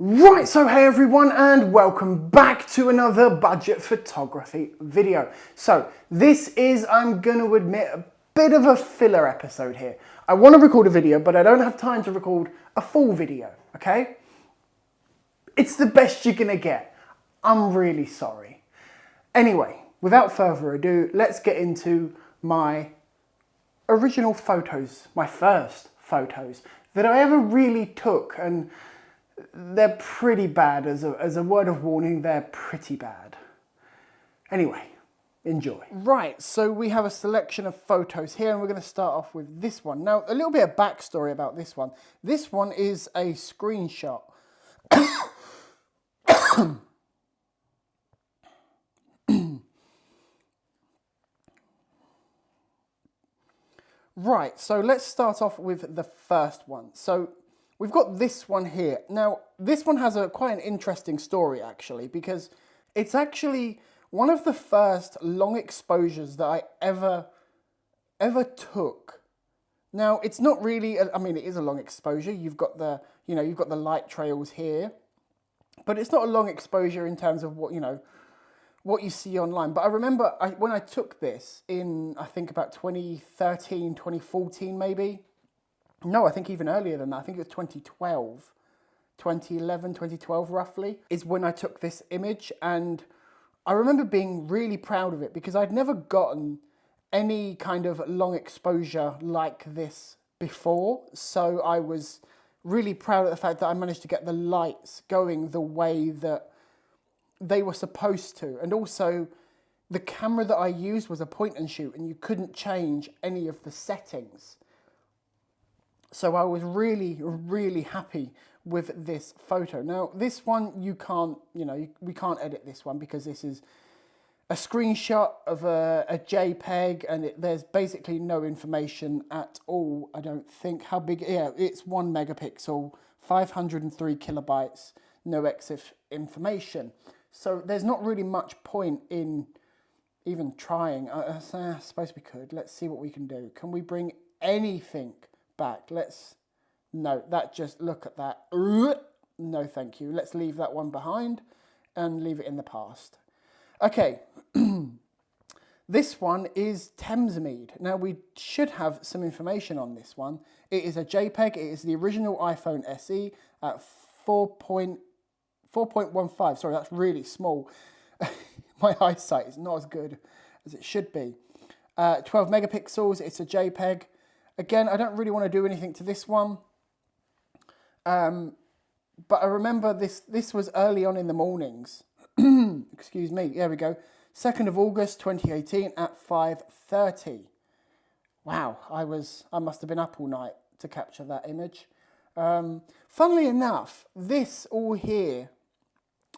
Right, so hey everyone and welcome back to another budget photography video. So this is, I'm going to admit, a bit of a filler episode here. I want to record a video, but I don't have time to record a full video, okay? It's the best you're going to get. I'm really sorry. Anyway, without further ado, let's get into my original photos, my first photos that I ever really took, and they're pretty bad. As a word of warning, they're pretty bad. Anyway, enjoy. Right, so we have a selection of photos here, and we're going to start off with this one. Now, a little bit of backstory about this one. This one is a screenshot. Right, so let's start off with the first one. So we've got this one here. Now, this one has quite an interesting story, actually, because it's actually one of the first long exposures that I ever took. Now, it's not really, I mean, it is a long exposure. You've got the light trails here, but it's not a long exposure in terms of what you see online. But I remember when I took this in, I think about 2013, 2014 maybe. No, I think even earlier than that. I think it was 2012, 2011, 2012 roughly, is when I took this image. And I remember being really proud of it because I'd never gotten any kind of long exposure like this before. So I was really proud of the fact that I managed to get the lights going the way that they were supposed to. And also, the camera that I used was a point and shoot, and you couldn't change any of the settings. So I was really, really happy with this photo. Now, this one, we can't edit this one because this is a screenshot of a JPEG, and there's basically no information at all, I don't think. How big? Yeah, it's 1 megapixel, 503 kilobytes, no EXIF information. So there's not really much point in even trying. I suppose we could. Let's see what we can do. Can we bring anything back? No, look at that. No, thank you. Let's leave that one behind and leave it in the past. Okay, this one is Thamesmead. Now, we should have some information on this one. It is a JPEG. It is the original iPhone SE at 4.15. Sorry, that's really small. My eyesight is not as good as it should be. 12 megapixels. It's a JPEG. Again, I don't really want to do anything to this one. But I remember this was early on in the mornings. Excuse me. There we go. 2nd of August 2018 at 5:30. Wow, I must have been up all night to capture that image. Funnily enough, this all here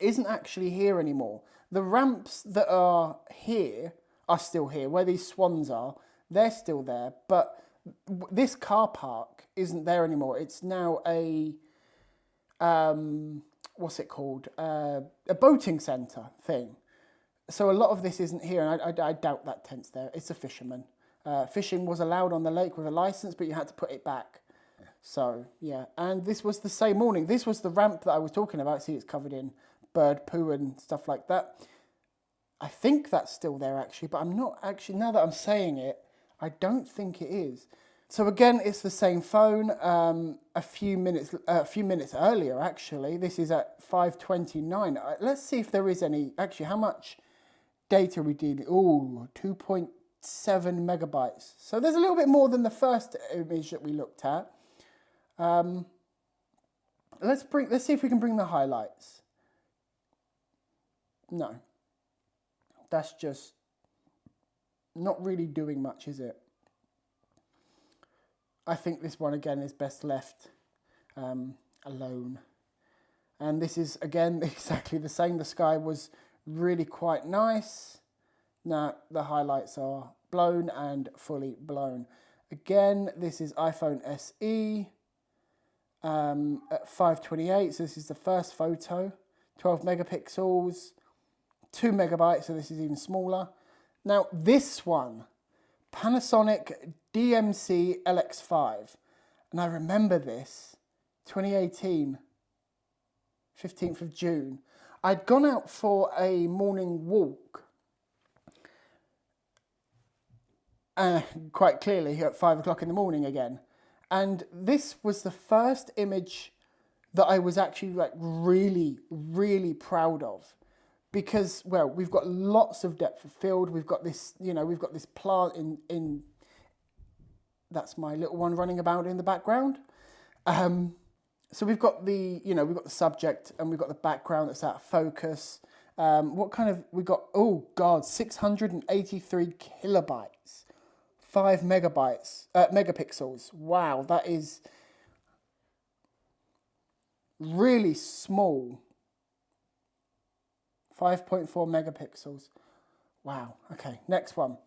isn't actually here anymore. The ramps that are here are still here. Where these swans are, they're still there. But this car park isn't there anymore. It's now a what's it called? A boating centre thing. So a lot of this isn't here, and I doubt that tent's there. It's a fisherman. Fishing was allowed on the lake with a licence, but you had to put it back. So, yeah. And this was the same morning. This was the ramp that I was talking about. See, it's covered in bird poo and stuff like that. I think that's still there, actually, but I'm not actually, now that I'm saying it, I don't think it is. So again, it's the same phone. A few minutes earlier, actually. This is at 5:29. Let's see if there is any. Actually, how much data we did? Oh, 2.7 megabytes. So there's a little bit more than the first image that we looked at. Let's see if we can bring the highlights. No, that's just not really doing much, is it? I think this one, again, is best left alone. And this is, again, exactly the same. The sky was really quite nice. Now, the highlights are blown and fully blown. Again, this is iPhone SE at 5:28. So this is the first photo. 12 megapixels, 2 megabytes, so this is even smaller. Now, this one, Panasonic DMC LX5. And I remember this, 2018. 15th of June. I'd gone out for a morning walk, quite clearly at 5 o'clock in the morning again. And this was the first image that I was actually like really, really proud of. Because, well, we've got lots of depth of field. We've got this, you know, we've got this plant in that's my little one running about in the background. So we've got the, you know, we've got the subject and we've got the background that's out of focus. We got, oh God, 683 kilobytes, 5 megabytes, megapixels. Wow, that is really small. 5.4 megapixels. Wow, okay, next one.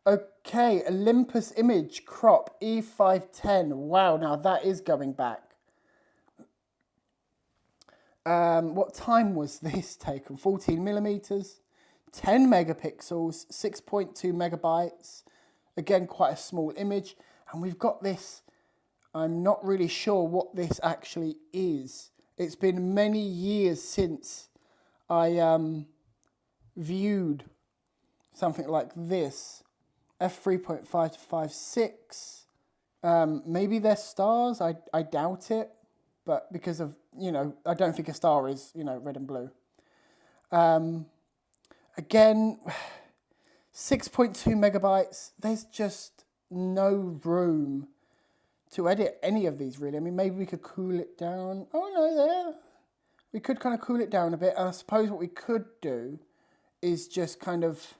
Okay, Olympus Image Crop E510. Wow, now that is going back. What time was this taken? 14 millimeters, 10 megapixels, 6.2 megabytes. Again, quite a small image. And we've got this, I'm not really sure what this actually is. It's been many years since I viewed something like this. f3.5 to 5.6. Maybe they're stars. I doubt it, but because of, you know, I don't think a star is, you know, red and blue. Again, 6.2 megabytes. There's just no room to edit any of these, really. I mean, maybe we could cool it down. Oh no, there. We could kind of cool it down a bit. And I suppose what we could do is just kind of,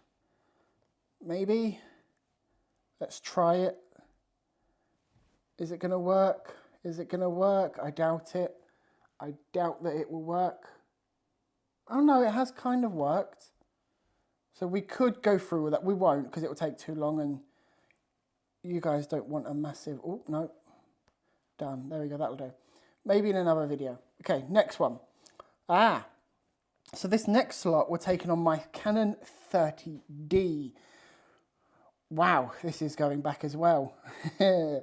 maybe, let's try it. Is it going to work? Is it going to work? I doubt it. I doubt that it will work. Oh no, it has kind of worked. So we could go through with that. We won't, because it will take too long and you guys don't want a massive, oh no, done. There we go, that'll do. Maybe in another video. Okay, next one. So this next slot we're taking on my Canon 30D. Wow, this is going back as well. 8.2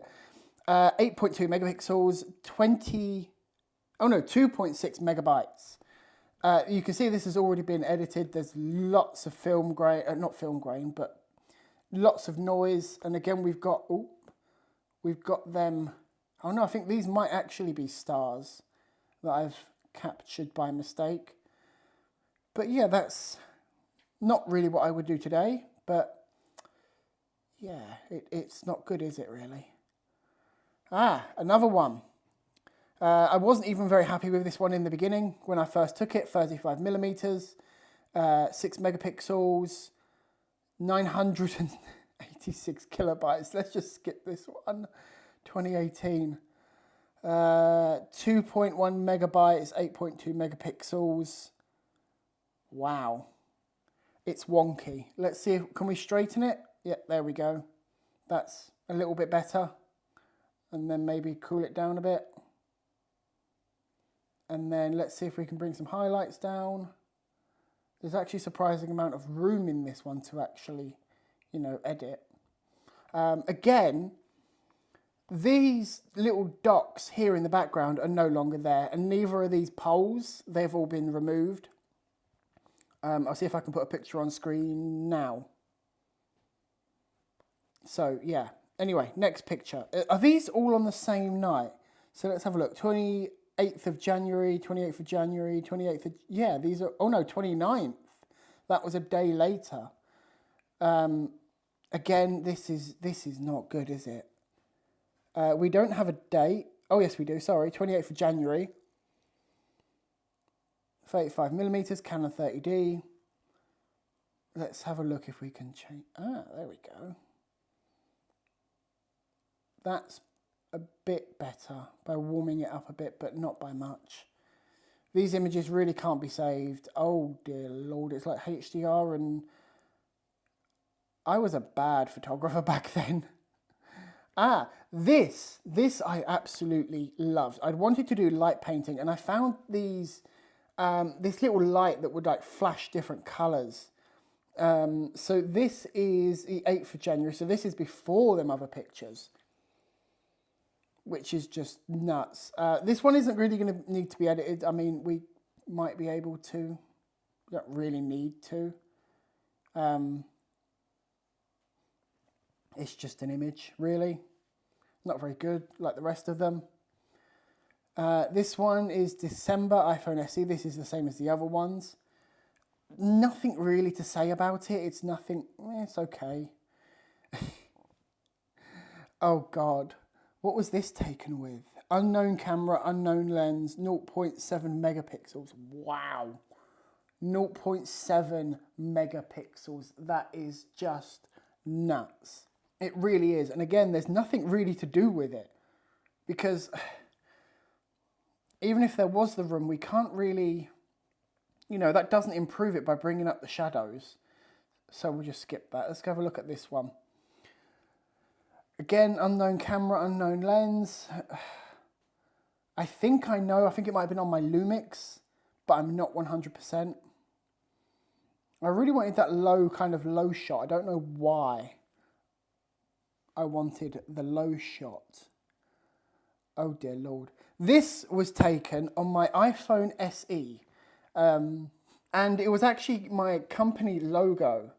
megapixels, 2.6 megabytes. You can see this has already been edited. There's lots of film grain, not film grain, but lots of noise. And again, we've got them. Oh no, I think these might actually be stars that I've captured by mistake. But yeah, that's not really what I would do today. But yeah, it's not good, is it really? Another one. I wasn't even very happy with this one in the beginning when I first took it. 35 millimeters, 6 megapixels, 986 kilobytes. Let's just skip this one. 2018. 2.1 megabytes, 8.2 megapixels. Wow. It's wonky. Let's see can we straighten it? Yep, there we go. That's a little bit better. And then maybe cool it down a bit. And then let's see if we can bring some highlights down. There's actually a surprising amount of room in this one to actually, you know, edit. Again, these little docks here in the background are no longer there, and neither are these poles. They've all been removed. I'll see if I can put a picture on screen now. So, yeah. Anyway, next picture. Are these all on the same night? So let's have a look. 28th of January, 28th of January, 28th of... Yeah, these are... Oh, no, 29th. That was a day later. Again, this is not good, is it? We don't have a date. Oh, yes, we do. Sorry, 28th of January. 35 millimeters, Canon 30D. Let's have a look if we can change... there we go. That's a bit better by warming it up a bit, but not by much. These images really can't be saved. Oh dear Lord, it's like HDR, and I was a bad photographer back then. This I absolutely loved. I'd wanted to do light painting, and I found these, this little light that would like flash different colors. So this is the 8th of January, so this is before them other pictures, which is just nuts. This one isn't really going to need to be edited. I mean, might be able to. You don't really need to. It's just an image, really. Not very good, like the rest of them. This one is December iPhone SE. This is the same as the other ones. Nothing really to say about it. It's nothing, it's okay. Oh God, what was this taken with? Unknown camera, unknown lens, 0.7 megapixels. Wow. 0.7 megapixels. That is just nuts. It really is. And again, there's nothing really to do with it, because even if there was the room, we can't really, you know, that doesn't improve it by bringing up the shadows. So we'll just skip that. Let's have a look at this one. Again, unknown camera, unknown lens. I think I know. I think it might have been on my Lumix, but I'm not 100%. I really wanted that low, kind of low shot. I don't know why I wanted the low shot. Oh dear Lord. This was taken on my iPhone SE. And it was actually my company logo.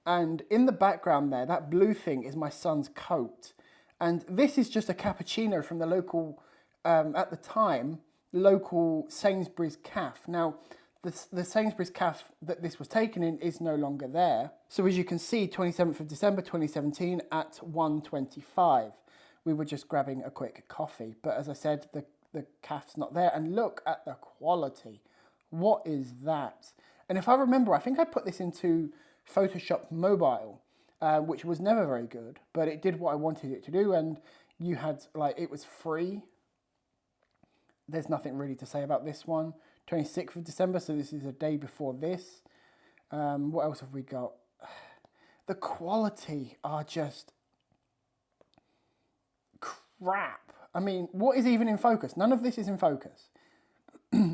And in the background there, that blue thing is my son's coat. And this is just a cappuccino from the local, at the time, local Sainsbury's Cafe. Now, the Sainsbury's Cafe that this was taken in is no longer there. So as you can see, 27th of December 2017 at 1:25. We were just grabbing a quick coffee. But as I said, the cafe's not there. And look at the quality. What is that? And if I remember, I think I put this into Photoshop Mobile, which was never very good, but it did what I wanted it to do. And you had, like, it was free. There's nothing really to say about this one. 26th of December, so this is a day before this. What else have we got? The quality are just crap. I mean, what is even in focus? None of this is in focus.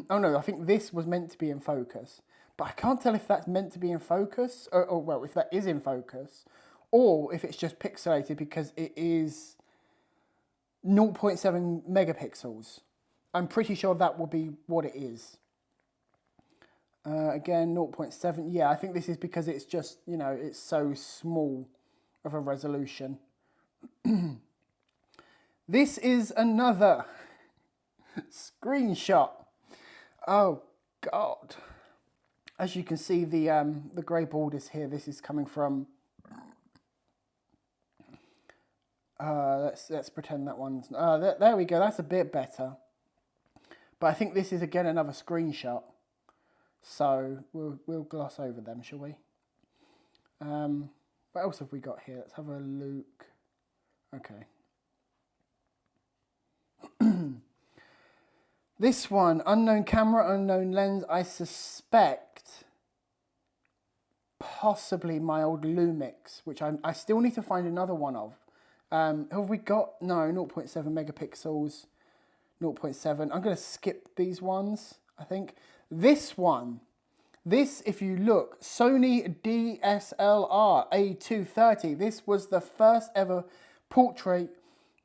Oh no, I think this was meant to be in focus. But I can't tell if that's meant to be in focus, or well, if that is in focus, or if it's just pixelated because it is 0.7 megapixels. I'm pretty sure that will be what it is. Again, 0.7. Yeah, I think this is because it's just, you know, it's so small of a resolution. This is another screenshot. Oh, God. As you can see, the grey borders here, this is coming from... let's pretend that one's... there we go, that's a bit better. But I think this is, again, another screenshot. So we'll gloss over them, shall we? What else have we got here? Let's have a look. Okay. This one, unknown camera, unknown lens. I suspect possibly my old Lumix, which I still need to find another one of. Have we got? No, 0.7 megapixels, 0.7. I'm going to skip these ones, I think. This one, if you look, Sony DSLR A230. This was the first ever portrait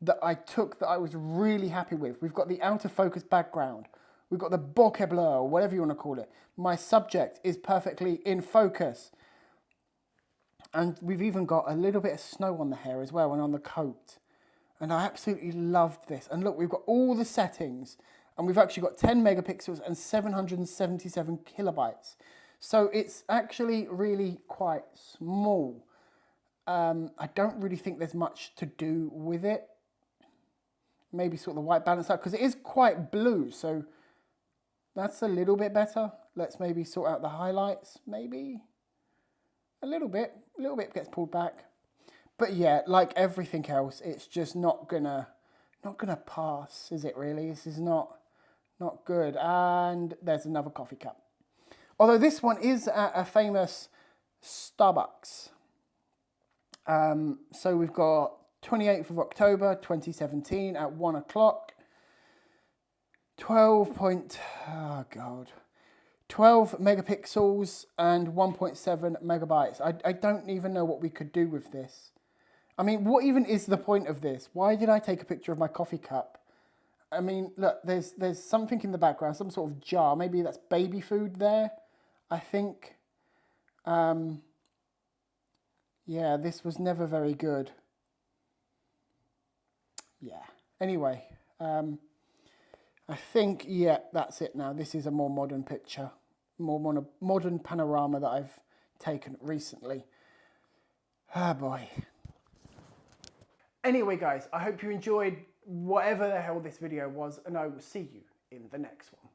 that I took that I was really happy with. We've got the out of focus background. We've got the bokeh blur, or whatever you want to call it. My subject is perfectly in focus. And we've even got a little bit of snow on the hair as well and on the coat. And I absolutely loved this. And look, we've got all the settings. And we've actually got 10 megapixels and 777 kilobytes. So it's actually really quite small. I don't really think there's much to do with it. Maybe sort of the white balance out, because it is quite blue, so that's a little bit better. Let's maybe sort out the highlights, maybe a little bit gets pulled back. But yeah, like everything else, it's just not gonna pass, is it really? This is not good. And there's another coffee cup. Although this one is at a famous Starbucks. So we've got 28th of October 2017 at 1 o'clock. 12 megapixels and 1.7 megabytes. I don't even know what we could do with this. I mean, what even is the point of this? Why did I take a picture of my coffee cup I mean, look, there's something in the background, some sort of jar. Maybe that's baby food there, I think. Yeah, this was never very good. Yeah. Anyway, I think, yeah, that's it now. This is a more modern picture, more modern panorama that I've taken recently. Ah, boy. Anyway, guys, I hope you enjoyed whatever the hell this video was, and I will see you in the next one.